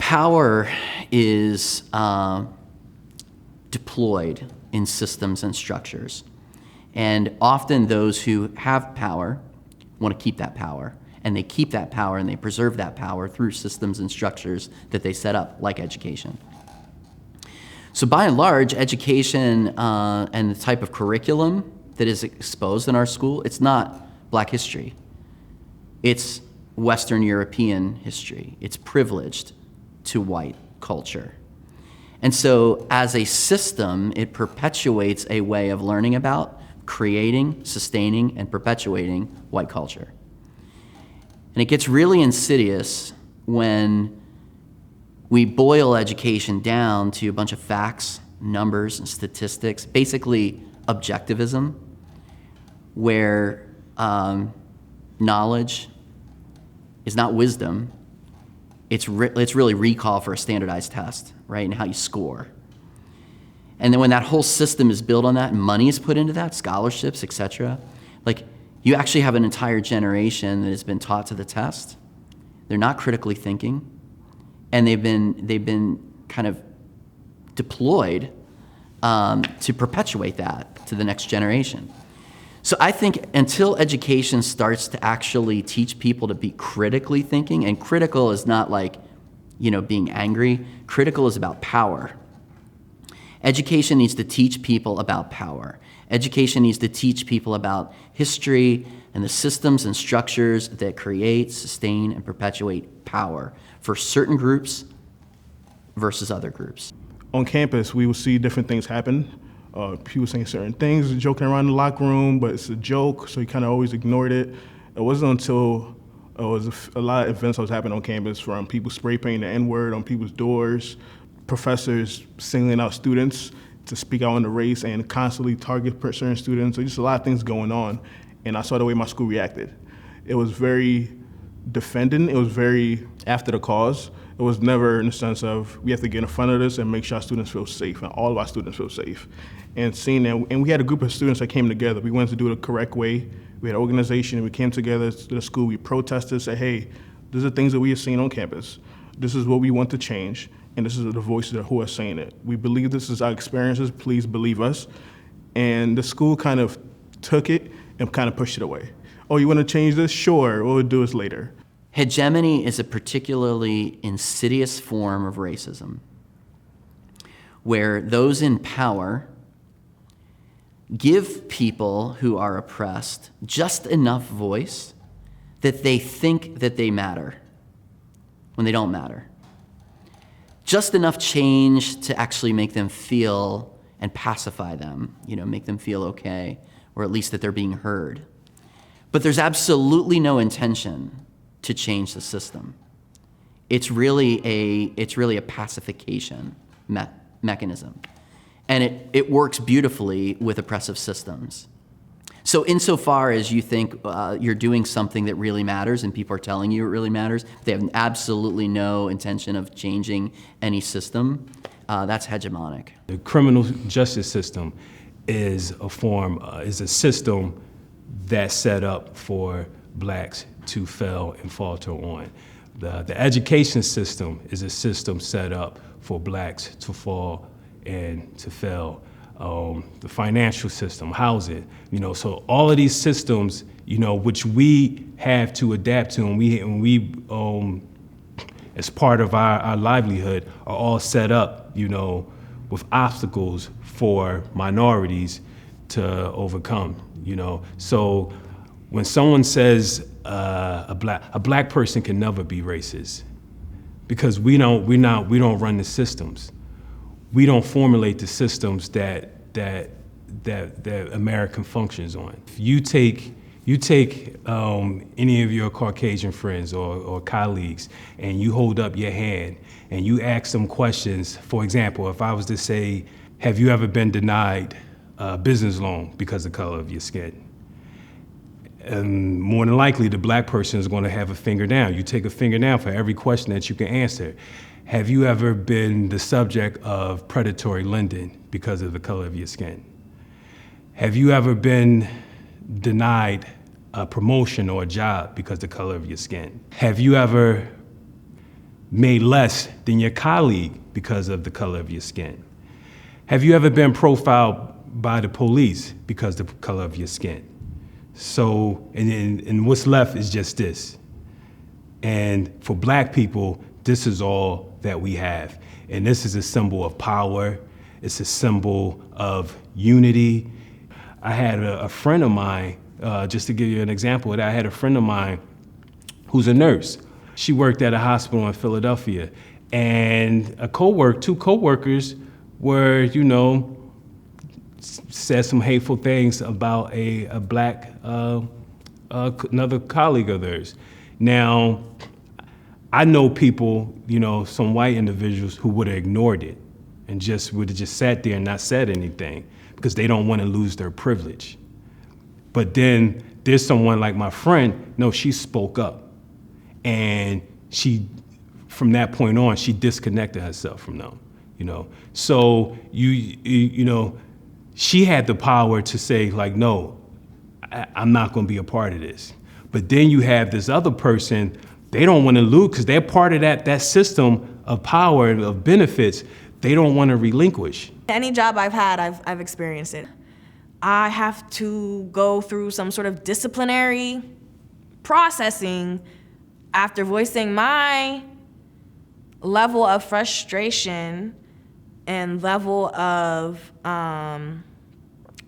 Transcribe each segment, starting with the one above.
Power is deployed in systems and structures. And often those who have power want to keep that power. And they keep that power and they preserve that power through systems and structures that they set up, like education. So by and large, education and the type of curriculum that is exposed in our school, it's not Black history. It's Western European history. It's privileged to white culture. And so as a system, it perpetuates a way of learning about, creating, sustaining, and perpetuating white culture. And it gets really insidious when we boil education down to a bunch of facts, numbers, and statistics, basically objectivism, where knowledge is not wisdom. It's really recall for a standardized test, right, and how you score. And then when that whole system is built on that and money is put into that, scholarships, et cetera, like you actually have an entire generation that has been taught to the test. They're not critically thinking, and they've been kind of deployed to perpetuate that to the next generation. So I think until education starts to actually teach people to be critically thinking, and critical is not like, being angry. Critical is about power. Education needs to teach people about power. Education needs to teach people about history and the systems and structures that create, sustain, and perpetuate power for certain groups versus other groups. On campus, we will see different things happen. People saying certain things, joking around in the locker room, but it's a joke, so you kind of always ignored it. It wasn't until it was a lot of events that was happening on campus, from people spray painting the N-word on people's doors, professors singling out students to speak out on the race and constantly target certain students. So just a lot of things going on, and I saw the way my school reacted. It was very defending. It was very after the cause. It was never in the sense of we have to get in front of this and make sure our students feel safe, and all of our students feel safe. And seeing that, and we had a group of students that came together. We wanted to do it the correct way. We had an organization, and we came together to the school. We protested, said, hey, these are things that we have seen on campus. This is what we want to change, and this is the voices who are saying it. We believe this is our experiences. Please believe us. And the school kind of took it and kind of pushed it away. Oh, you want to change this? Sure, we'll do this later. Hegemony is a particularly insidious form of racism, where those in power give people who are oppressed just enough voice that they think that they matter when they don't matter. Just enough change to actually make them feel and pacify them, make them feel okay, or at least that they're being heard. But there's absolutely no intention to change the system. It's really a pacification mechanism. And it works beautifully with oppressive systems. So insofar as you think you're doing something that really matters and people are telling you it really matters, they have absolutely no intention of changing any system, that's hegemonic. The criminal justice system is a system that's set up for blacks to fail and falter on. The education system is a system set up for blacks to fall and to fail. The financial system, housing, so all of these systems, which we have to adapt to, and we as part of our livelihood, are all set up, with obstacles for minorities to overcome, So when someone says a black person can never be racist, because we don't run the systems. We don't formulate the systems that American functions on. If you take any of your Caucasian friends or colleagues, and you hold up your hand and you ask them questions. For example, if I was to say, have you ever been denied a business loan because of the color of your skin? And more than likely, the black person is going to have a finger down. You take a finger down for every question that you can answer. Have you ever been the subject of predatory lending because of the color of your skin? Have you ever been denied a promotion or a job because of the color of your skin? Have you ever made less than your colleague because of the color of your skin? Have you ever been profiled by the police because of the color of your skin? So, and what's left is just this. And for Black people, this is all that we have. And this is a symbol of power. It's a symbol of unity. I had a friend of mine, just to give you an example of that, I had a friend of mine who's a nurse. She worked at a hospital in Philadelphia. And two coworkers were, said some hateful things about a Black, another colleague of theirs. Now, I know people, some white individuals who would have ignored it and would have just sat there and not said anything because they don't want to lose their privilege. But then there's someone like my friend, no, she spoke up. And from that point on, she disconnected herself from them, So, she had the power to say, like, no, I'm not going to be a part of this. But then you have this other person, they don't want to lose because they're part of that system of power and of benefits. They don't want to relinquish. Any job I've had, I've experienced it. I have to go through some sort of disciplinary processing after voicing my level of frustration and level of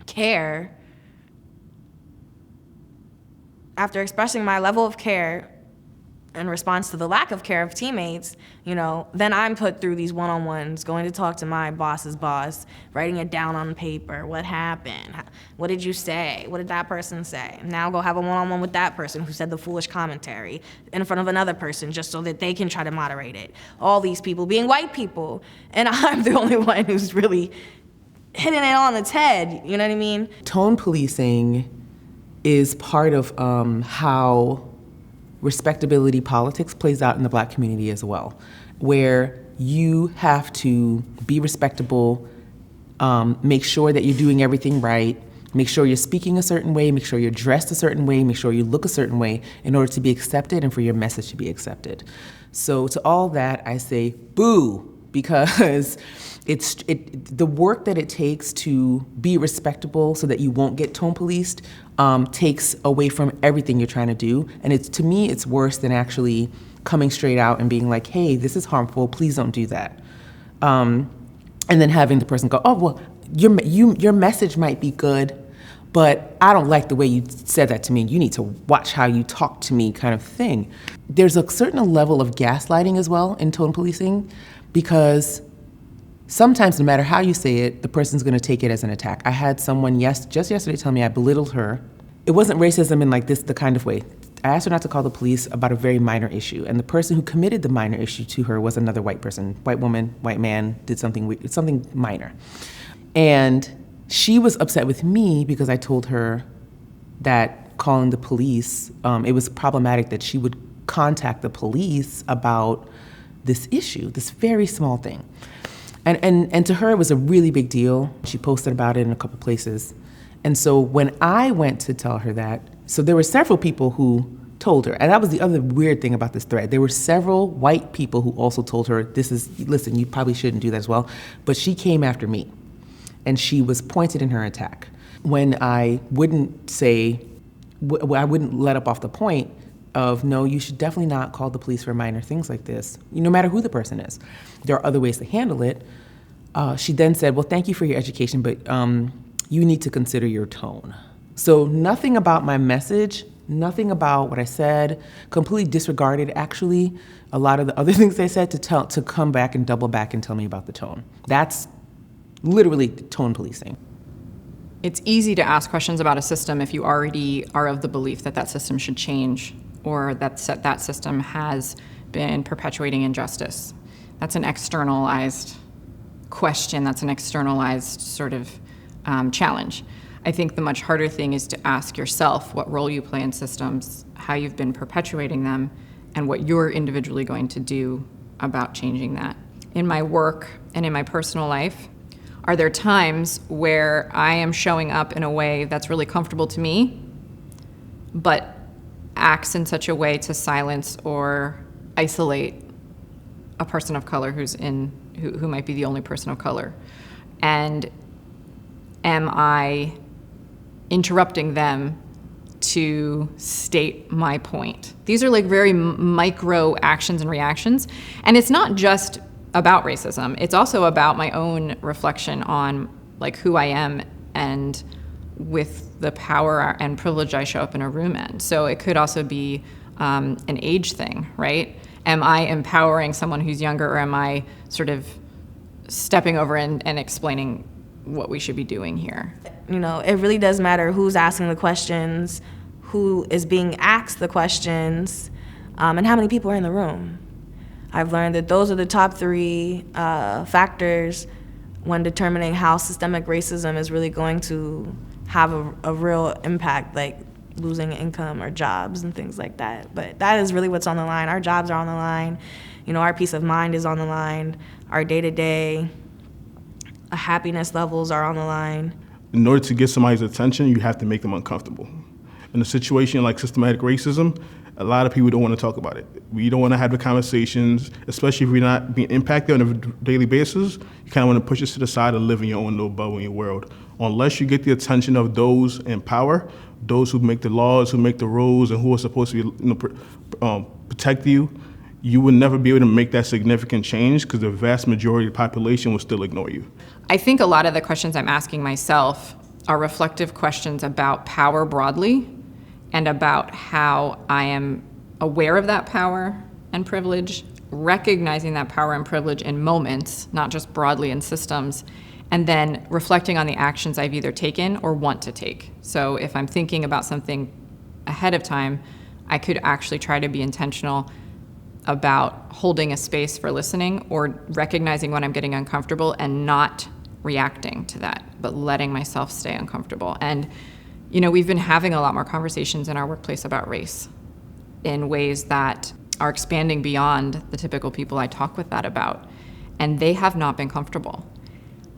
care. After expressing my level of care in response to the lack of care of teammates, then I'm put through these one-on-ones, going to talk to my boss's boss, writing it down on paper. What happened? What did you say? What did that person say? Now go have a one-on-one with that person who said the foolish commentary in front of another person just so that they can try to moderate it. All these people being white people, and I'm the only one who's really hitting it on its head, you know what I mean? Tone policing is part of how respectability politics plays out in the Black community as well, where you have to be respectable, make sure that you're doing everything right, make sure you're speaking a certain way, make sure you're dressed a certain way, make sure you look a certain way in order to be accepted and for your message to be accepted. So to all that, I say boo, because the work that it takes to be respectable so that you won't get tone policed takes away from everything you're trying to do. And to me, it's worse than actually coming straight out and being like, hey, this is harmful, please don't do that. And then having the person go, oh, well, your message might be good, but I don't like the way you said that to me. You need to watch how you talk to me, kind of thing. There's a certain level of gaslighting as well in tone policing, because sometimes, no matter how you say it, the person's going to take it as an attack. I had someone just yesterday tell me I belittled her. It wasn't racism in like the kind of way. I asked her not to call the police about a very minor issue, and the person who committed the minor issue to her was another white person, white woman, white man, did something minor. And she was upset with me because I told her that calling the police, it was problematic that she would contact the police about this issue, this very small thing. And to her, it was a really big deal. She posted about it in a couple places. And so when I went to tell her that, so there were several people who told her, and that was the other weird thing about this thread. There were several white people who also told her, listen, you probably shouldn't do that as well. But she came after me, and she was pointed in her attack. When I wouldn't I wouldn't let up off the point of, no, you should definitely not call the police for minor things like this, no matter who the person is. There are other ways to handle it. She then said, well, thank you for your education, but you need to consider your tone. So nothing about my message, nothing about what I said, completely disregarded, actually, a lot of the other things I said to come back and double back and tell me about the tone. That's literally tone policing. It's easy to ask questions about a system if you already are of the belief that that system should change, or that system has been perpetuating injustice. That's an externalized question, that's an externalized sort of challenge. I think the much harder thing is to ask yourself what role you play in systems, how you've been perpetuating them, and what you're individually going to do about changing that. In my work and in my personal life, are there times where I am showing up in a way that's really comfortable to me, but acts in such a way to silence or isolate a person of color who might be the only person of color? And am I interrupting them to state my point? These are like very micro actions and reactions. And it's not just about racism. It's also about my own reflection on like who I am and with the power and privilege I show up in a room in. So it could also be an age thing, right? Am I empowering someone who's younger, or am I sort of stepping over and explaining what we should be doing here? You know, it really does matter who's asking the questions, who is being asked the questions, and how many people are in the room. I've learned that those are the top three factors when determining how systemic racism is really going to have a real impact, like losing income or jobs and things like that. But that is really what's on the line. Our jobs are on the line. You know, our peace of mind is on the line. Our day-to-day happiness levels are on the line. In order to get somebody's attention, you have to make them uncomfortable. In a situation like systematic racism, a lot of people don't want to talk about it. We don't want to have the conversations, especially if we're not being impacted on a daily basis. You kind of want to push us to the side and live in your own little bubble in your world. Unless you get the attention of those in power, those who make the laws, who make the rules, and who are supposed to be, protect you, you will never be able to make that significant change because the vast majority of the population will still ignore you. I think a lot of the questions I'm asking myself are reflective questions about power broadly and about how I am aware of that power and privilege, recognizing that power and privilege in moments, not just broadly in systems, and then reflecting on the actions I've either taken or want to take. So if I'm thinking about something ahead of time, I could actually try to be intentional about holding a space for listening or recognizing when I'm getting uncomfortable and not reacting to that, but letting myself stay uncomfortable. And, you know, we've been having a lot more conversations in our workplace about race in ways that are expanding beyond the typical people I talk with that about, and they have not been comfortable.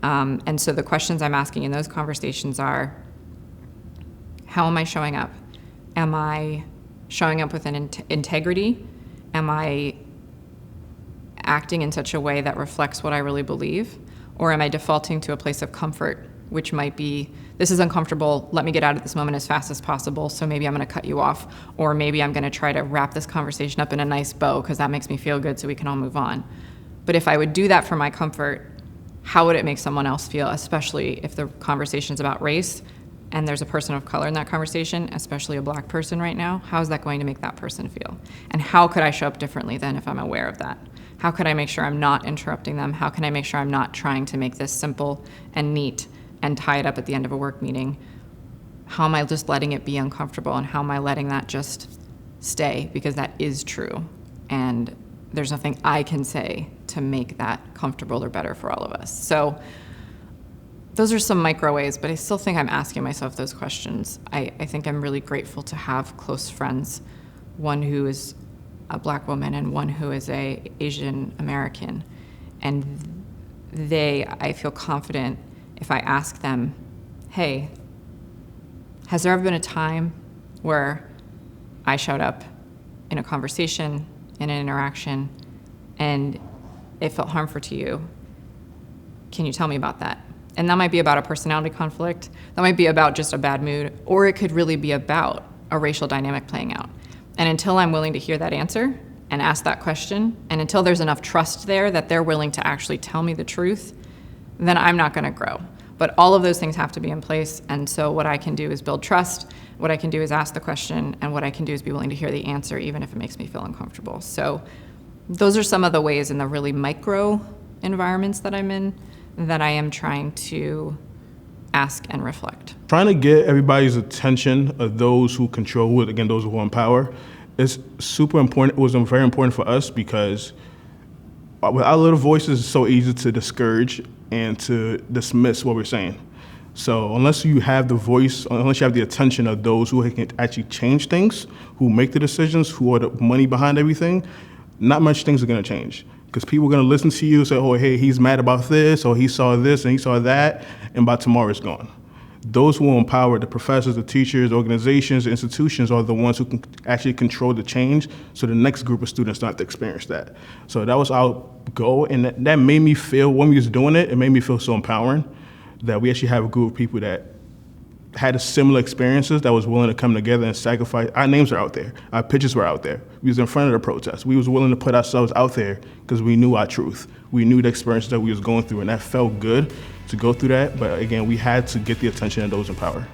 And so the questions I'm asking in those conversations are, how am I showing up? Am I showing up with an integrity? Am I acting in such a way that reflects what I really believe? Or am I defaulting to a place of comfort, which might be, this is uncomfortable, let me get out of this moment as fast as possible, so maybe I'm gonna cut you off, or maybe I'm gonna try to wrap this conversation up in a nice bow because that makes me feel good so we can all move on. But if I would do that for my comfort, how would it make someone else feel, especially if the conversation's about race and there's a person of color in that conversation, especially a black person right now? How is that going to make that person feel? And how could I show up differently then if I'm aware of that? How could I make sure I'm not interrupting them? How can I make sure I'm not trying to make this simple and neat and tie it up at the end of a work meeting? How am I just letting it be uncomfortable, and how am I letting that just stay? Because that is true, and there's nothing I can say to make that comfortable or better for all of us. So those are some micro ways, but I still think I'm asking myself those questions. I think I'm really grateful to have close friends, one who is a black woman and one who is a Asian American. And I feel confident if I ask them, hey, has there ever been a time where I showed up in a conversation, in an interaction, and it felt harmful to you? Can you tell me about that? And that might be about a personality conflict, that might be about just a bad mood, or it could really be about a racial dynamic playing out. And until I'm willing to hear that answer and ask that question, and until there's enough trust there that they're willing to actually tell me the truth, then I'm not gonna grow. But all of those things have to be in place, and so what I can do is build trust, what I can do is ask the question, and what I can do is be willing to hear the answer, even if it makes me feel uncomfortable. So those are some of the ways in the really micro environments that I'm in that I am trying to ask and reflect. Trying to get everybody's attention of those who control it, again, those who are in power, is super important. It was very important for us because with our little voices, it's so easy to discourage and to dismiss what we're saying. So unless you have the voice, unless you have the attention of those who can actually change things, who make the decisions, who are the money behind everything, not much things are gonna change. Because people are gonna listen to you and say, oh, hey, he's mad about this, or he saw this and he saw that, and by tomorrow it's gone. those who are empowered, the professors, the teachers, organizations, institutions, are the ones who can actually control the change, so the next group of students don't have to experience that. So that was our goal, and that made me feel, when we was doing it, it made me feel so empowering that we actually have a group of people that had a similar experiences that was willing to come together and sacrifice. Our names are out there. Our pictures were out there. We was in front of the protest. We was willing to put ourselves out there because we knew our truth. We knew the experiences that we was going through, and that felt good to go through that. But again, we had to get the attention of those in power.